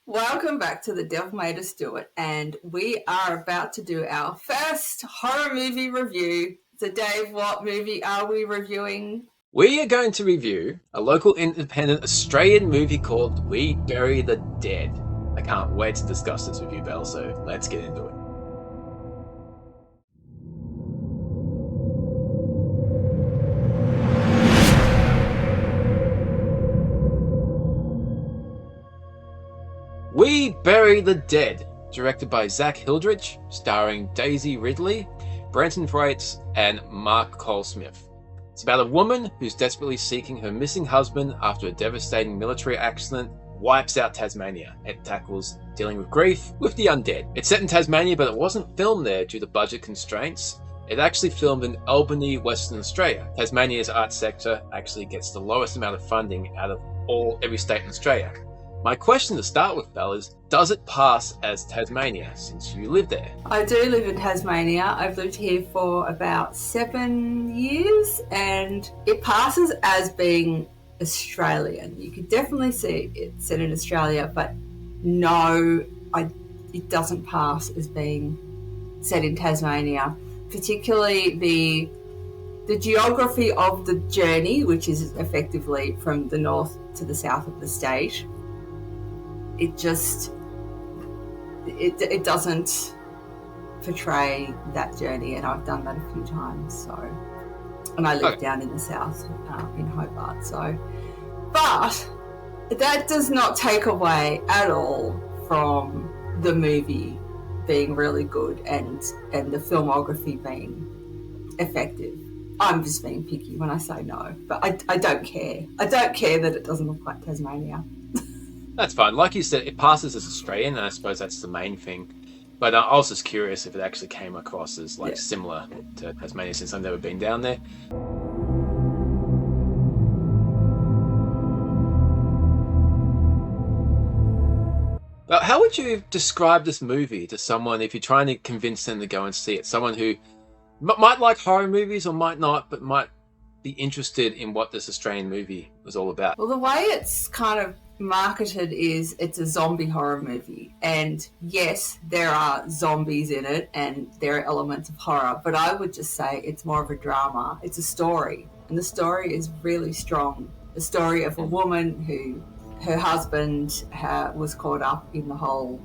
Welcome back to The Devil Made Us Do It, and we are about to do our first horror movie review. So, Dave, what movie are we reviewing? We are going to review a local independent Australian movie called We Bury the Dead. I can't wait to discuss this with you, Belle, so let's get into it. We Bury the Dead, directed by Zach Hildrich, starring Daisy Ridley, Brenton Thwaites, and Mark Cole-Smith. It's about a woman who's desperately seeking her missing husband after a devastating military accident wipes out Tasmania. It tackles dealing with grief with the undead. It's set in Tasmania, but it wasn't filmed there due to budget constraints. It actually filmed in Albany, Western Australia. Tasmania's arts sector actually gets the lowest amount of funding out of every state in Australia. My question to start with, Belle, is does it pass as Tasmania since you live there? I do live in Tasmania. I've lived here for about 7 years, and it passes as being Australian. You could definitely see it set in Australia, but no, it doesn't pass as being set in Tasmania. Particularly the geography of the journey, which is effectively from the north to the south of the state. It doesn't portray that journey, and I've done that a few times. And I live down in the south, in Hobart. But that does not take away at all from the movie being really good and the filmography being effective. I'm just being picky when I say no, but I don't care. I don't care that it doesn't look like Tasmania. That's fine. Like you said, it passes as Australian, and I suppose that's the main thing. But I was just curious if it actually came across as similar to Tasmania, since I've never been down there. But how would you describe this movie to someone if you're trying to convince them to go and see it? Someone who might like horror movies or might not, but might be interested in what this Australian movie was all about. Well, the way it's kind of marketed is it's a zombie horror movie, and yes, there are zombies in it and there are elements of horror, but I would just say it's more of a drama. It's a story, and the story is really strong. The story of a woman who her husband was caught up in the whole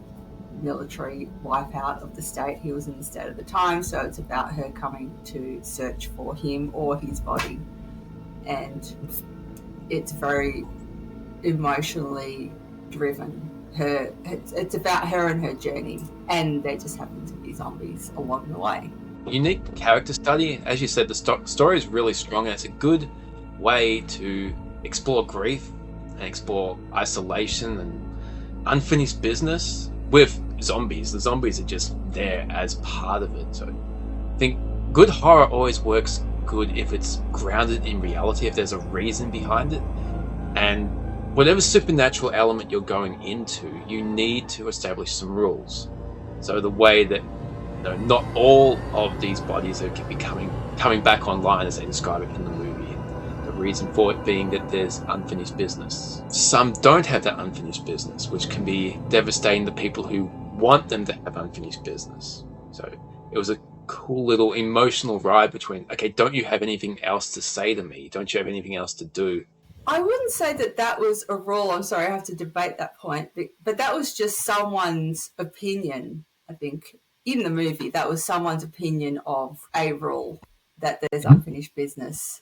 military wipeout of the state. He was in the state at the time, so it's about her coming to search for him or his body, and it's very emotionally driven. It's about her and her journey, and there just happen to be zombies along the way. Unique character study. As you said, the story is really strong, and it's a good way to explore grief and explore isolation and unfinished business with zombies. The zombies are just there as part of it. So I think good horror always works good if it's grounded in reality, if there's a reason behind it. And whatever supernatural element you're going into, you need to establish some rules. So the way that not all of these bodies are coming back online as they describe it in the movie. The reason for it being that there's unfinished business. Some don't have that unfinished business, which can be devastating to people who want them to have unfinished business. So it was a cool little emotional ride between, okay, don't you have anything else to say to me? Don't you have anything else to do? I wouldn't say that was a rule. I'm sorry, I have to debate that point. But that was just someone's opinion, I think. In the movie, that was someone's opinion of a rule, that there's unfinished business.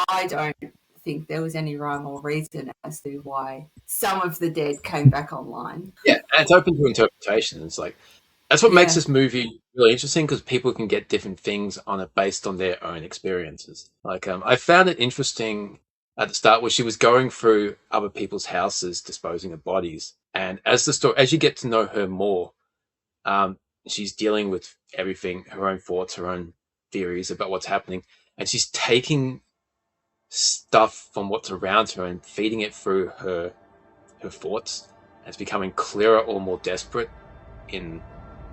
I don't think there was any rhyme or reason as to why some of the dead came back online. Yeah, and it's open to interpretation. It's like, that's what makes this movie really interesting, because people can get different things on it based on their own experiences. Like, I found it interesting at the start where she was going through other people's houses disposing of bodies, and as you get to know her more, she's dealing with everything, her own thoughts, her own theories about what's happening, and she's taking stuff from what's around her and feeding it through her thoughts. And it's becoming clearer or more desperate in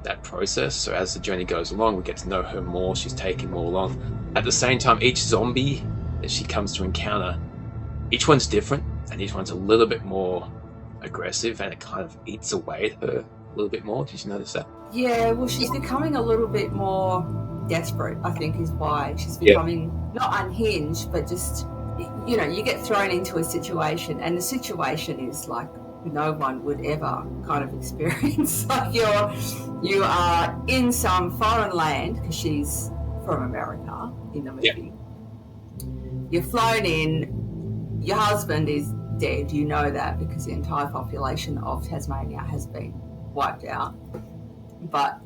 that process. So as the journey goes along, we get to know her more. She's taking more along. At the same time, each zombie that she comes to encounter, each one's different, and each one's a little bit more aggressive, and it kind of eats away at her a little bit more. Did you notice that? Yeah, well, she's becoming a little bit more desperate, I think, is why. She's Yeah. becoming not unhinged, but just, you get thrown into a situation, and the situation is like no one would ever kind of experience. Like you are in some foreign land, because she's from America in the movie. Yeah. You're flown in, your husband is dead, you know that, because the entire population of Tasmania has been wiped out. But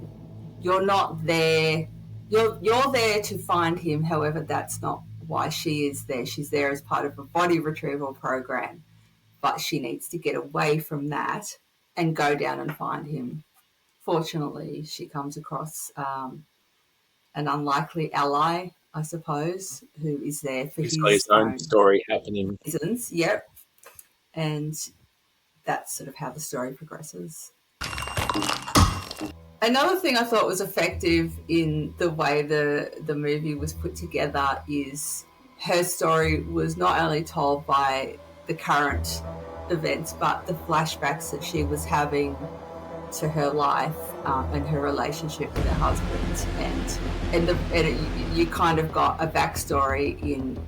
you're not there. You're there to find him. However, that's not why she is there. She's there as part of a body retrieval program, but she needs to get away from that and go down and find him. Fortunately, she comes across an unlikely ally, I suppose, who is there for He's got his his own own story happening. reasons. Yep, and that's sort of how the story progresses. Another thing I thought was effective in the way the movie was put together is her story was not only told by the current events, but the flashbacks that she was having to her life and her relationship with her husband, and you kind of got a backstory in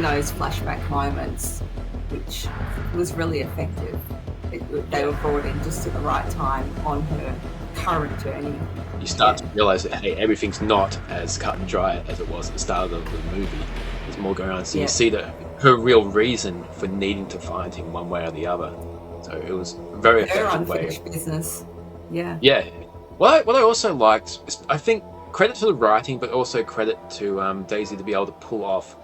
those flashback moments, which was really effective. They were brought in just at the right time on her current journey. You start to realise that, hey, everything's not as cut and dry as it was at the start of the movie. There's more going on. So you see that her real reason for needing to find him one way or the other. So it was a very effective way. Unfinished business. Yeah. Yeah. What I also liked is, I think, credit to the writing, but also credit to Daisy to be able to pull off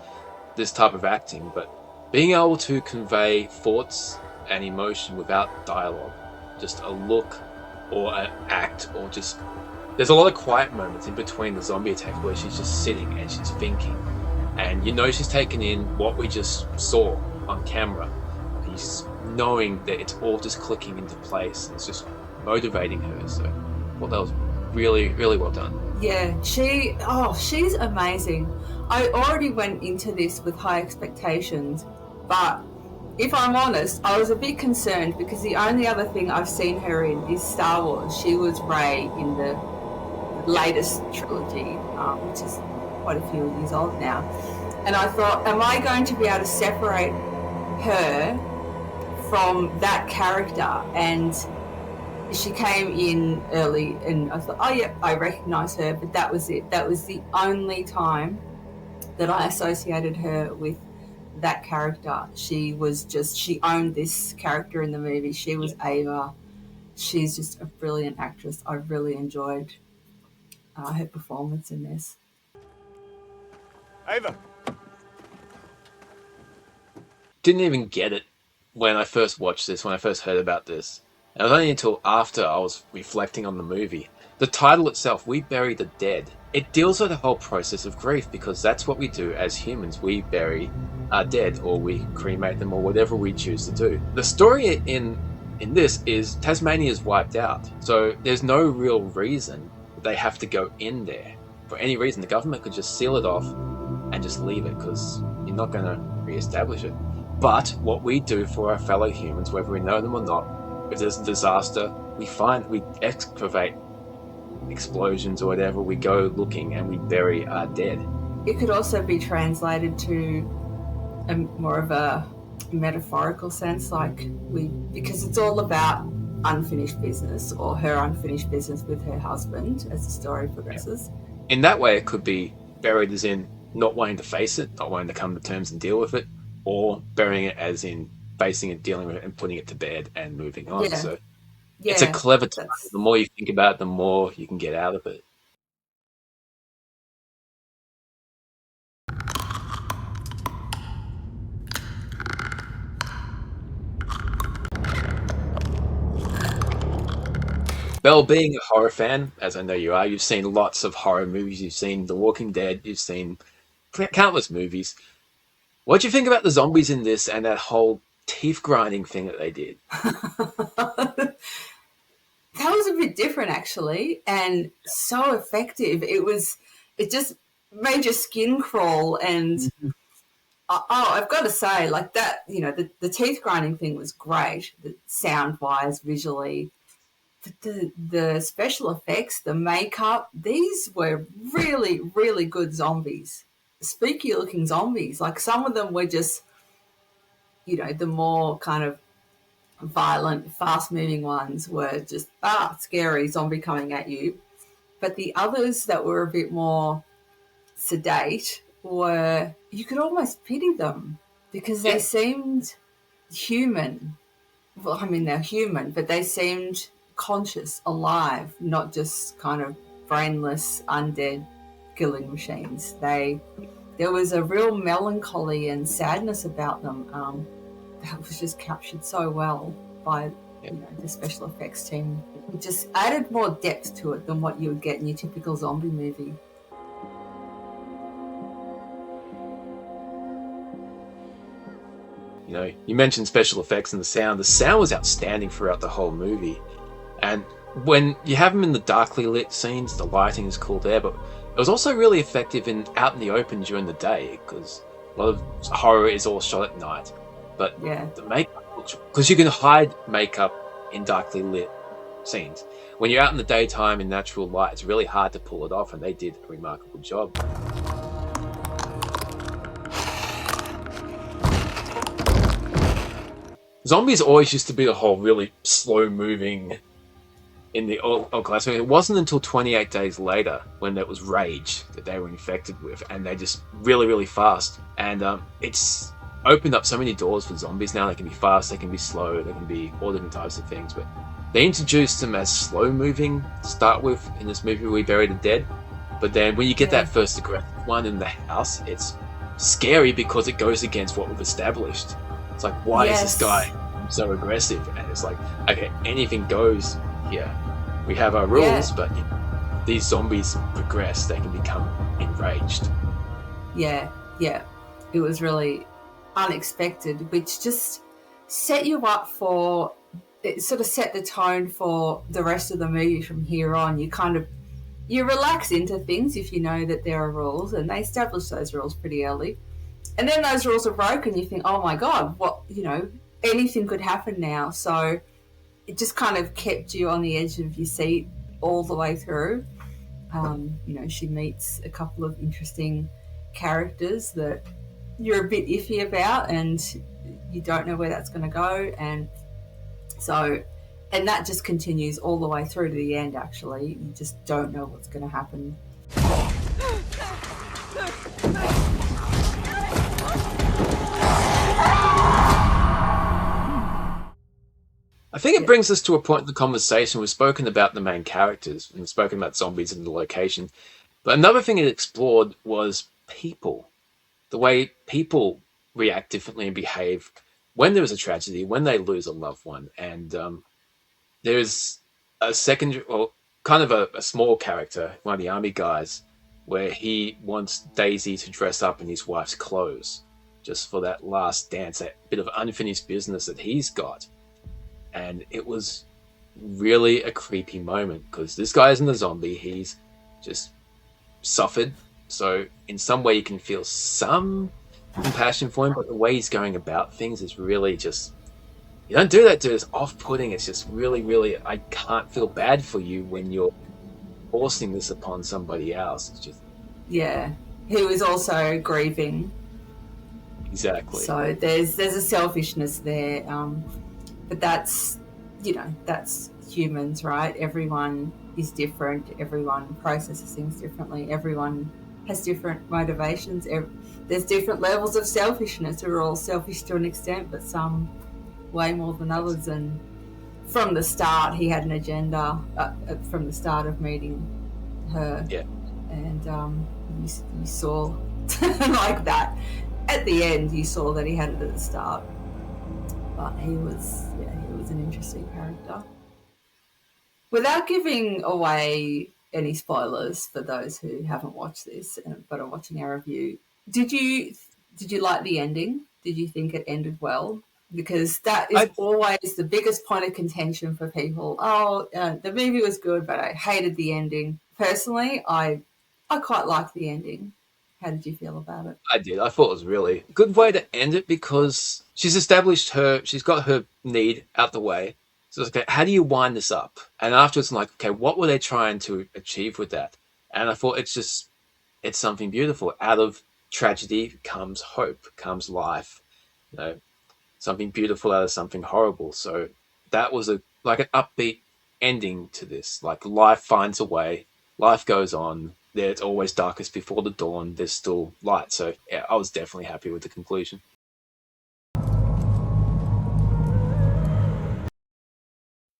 this type of acting, but being able to convey thoughts and emotion without dialogue, just a look or an act, or just there's a lot of quiet moments in between the zombie attacks where she's just sitting and she's thinking, and she's taken in what we just saw on camera, and she's knowing that it's all just clicking into place. It's just motivating her. So well, that was really, really well done. Yeah, she's amazing. I already went into this with high expectations, but if I'm honest, I was a bit concerned because the only other thing I've seen her in is Star Wars. She was Rey in the latest trilogy, which is quite a few years old now. And I thought, am I going to be able to separate her from that character? And she came in early and I thought, oh yeah, I recognise her, but that was it. That was the only time that I associated her with that character. She owned this character in the movie. She was Ava. She's just a brilliant actress. I really enjoyed her performance in this. Ava. Didn't even get it when I first watched this, when I first heard about this. It was only until after I was reflecting on the movie. The title itself, We Bury the Dead, it deals with the whole process of grief, because that's what we do as humans. We bury our dead, or we cremate them, or whatever we choose to do. The story in this is Tasmania is wiped out, so there's no real reason they have to go in there. For any reason, the government could just seal it off and just leave it, because you're not going to re-establish it. But what we do for our fellow humans, whether we know them or not, if there's a disaster, we excavate explosions or whatever, we go looking and we bury our dead. It could also be translated to more of a metaphorical sense, because it's all about unfinished business, or her unfinished business with her husband as the story progresses. In that way, it could be buried as in not wanting to face it, not wanting to come to terms and deal with it, or burying it as in facing it, dealing with it, and putting it to bed and moving on. Yeah. So it's a clever title. The more you think about it, the more you can get out of it. Belle, being a horror fan, as I know you are, you've seen lots of horror movies. You've seen The Walking Dead. You've seen countless movies. What do you think about the zombies in this and that whole teeth grinding thing that they did? That was a bit different, actually, and so effective. It just made your skin crawl, and I've got to say, like that, the teeth grinding thing was great, sound wise, visually. But the special effects, the makeup, these were really, really good zombies. Spooky looking zombies. Like some of them were just, the more kind of violent, fast moving ones were just, scary zombie coming at you. But the others that were a bit more sedate were, you could almost pity them because they Yeah. seemed human. Well, I mean, they're human, but they seemed conscious, alive, not just kind of brainless, undead killing machines. There was a real melancholy and sadness about them that was just captured so well by Yeah. the special effects team. It just added more depth to it than what you would get in your typical zombie movie. You mentioned special effects and the sound. The sound was outstanding throughout the whole movie. And when you have them in the darkly lit scenes, the lighting is cool there, but it was also really effective out in the open during the day, because a lot of horror is all shot at night. But Yeah. the makeup, because you can hide makeup in darkly lit scenes. When you're out in the daytime in natural light, it's really hard to pull it off, and they did a remarkable job. Zombies always used to be the whole really slow moving in the old class. It wasn't until 28 days later, when it was Rage, that they were infected with, and they just really, really fast. And it's opened up so many doors for zombies now. They can be fast, they can be slow, they can be all different types of things. But they introduced them as slow moving to start with in this movie, We Bury the Dead. But then when you get that first aggressive one in the house, it's scary because it goes against what we've established. It's like, why is this guy so aggressive? And it's like, okay, anything goes here. We have our rules, but these zombies progress. They can become enraged. Yeah. It was really unexpected, which just set you up for, it sort of set the tone for the rest of the movie from here on. You relax into things if you know that there are rules, and they establish those rules pretty early. And then those rules are broken, you think, oh my God, what, anything could happen now. So it just kind of kept you on the edge of your seat all the way through. She meets a couple of interesting characters that you're a bit iffy about, and you don't know where that's going to go. And that just continues all the way through to the end, actually. You just don't know what's going to happen. I think it brings us to a point in the conversation. We've spoken about the main characters and we've spoken about zombies and the location. But another thing it explored was people. The way people react differently and behave when there is a tragedy, when they lose a loved one. And there's a second, or kind of a small character, one of the army guys, where he wants Daisy to dress up in his wife's clothes just for that last dance, that bit of unfinished business that he's got. And it was really a creepy moment because this guy isn't a zombie. He's just suffered. So in some way you can feel some compassion for him, but the way he's going about things is really just, you don't do that, dude. It's off-putting. It's just really, really, I can't feel bad for you when you're forcing this upon somebody else. It's just... Yeah. He was also grieving. Exactly. So there's a selfishness there. But that's humans, right? Everyone is different. Everyone processes things differently. Everyone has different motivations. There's different levels of selfishness. We're all selfish to an extent, but some way more than others. And from the start, he had an agenda from the start of meeting her. Yeah. And you saw like that. At the end, you saw that he had it at the start. But he was an interesting character. Without giving away any spoilers for those who haven't watched this but are watching our review, did you like the ending? Did you think it ended well? Because that is always the biggest point of contention for people. The movie was good, but I hated the ending. Personally, I quite liked the ending. How did you feel about it? I did. I thought it was really a good way to end it because she's got her need out the way. So it's okay, how do you wind this up? And afterwards, I'm like, okay, what were they trying to achieve with that? And I thought it's something beautiful. Out of tragedy comes hope, comes life. You know, something beautiful out of something horrible. So that was like an upbeat ending to this. Like life finds a way, life goes on. It's always darkest before the dawn. There's still light. So yeah, I was definitely happy with the conclusion.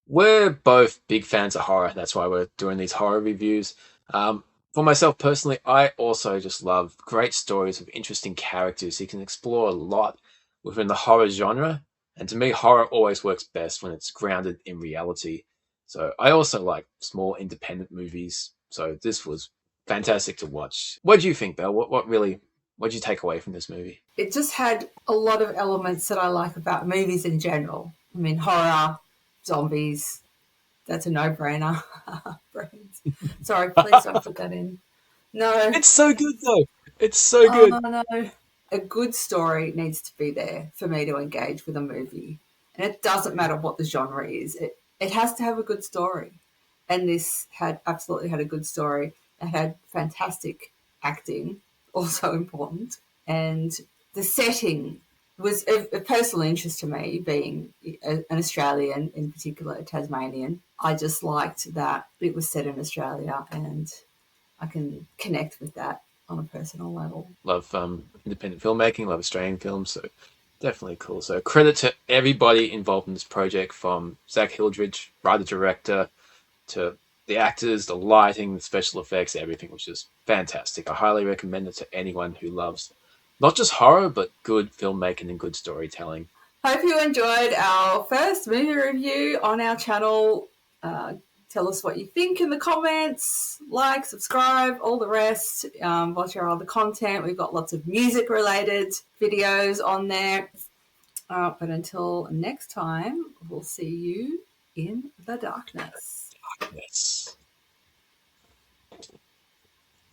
We're both big fans of horror. That's why we're doing these horror reviews. For myself personally, I also just love great stories with interesting characters. You can explore a lot within the horror genre. And to me, horror always works best when it's grounded in reality. So I also like small independent movies. So this was fantastic to watch. What do you think, Belle? What did you take away from this movie? It just had a lot of elements that I like about movies in general. I mean, horror, zombies, that's a no-brainer. Brains. Sorry, please don't put that in. No. It's so good though. It's so Oh, good. no. A good story needs to be there for me to engage with a movie. And it doesn't matter what the genre is. It has to have a good story. And this had absolutely had a good story. It had fantastic acting, also important. And the setting was of personal interest to me, being an Australian, in particular a Tasmanian. I just liked that it was set in Australia, and I can connect with that on a personal level. Love independent filmmaking, love Australian films, so definitely cool. So credit to everybody involved in this project, from Zach Hildridge, writer director, to the actors, the lighting, the special effects, everything was just fantastic. I highly recommend it to anyone who loves not just horror, but good filmmaking and good storytelling. Hope you enjoyed our first movie review on our channel. Tell us what you think in the comments. Like, subscribe, all the rest. Watch our other content. We've got lots of music-related videos on there. But until next time, we'll see you in the darkness. Yes.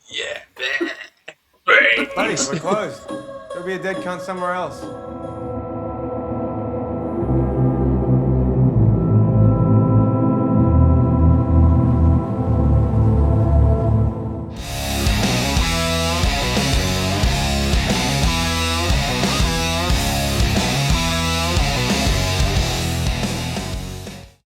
Yeah. Buddy, we're closed. There'll be a dead cunt somewhere else.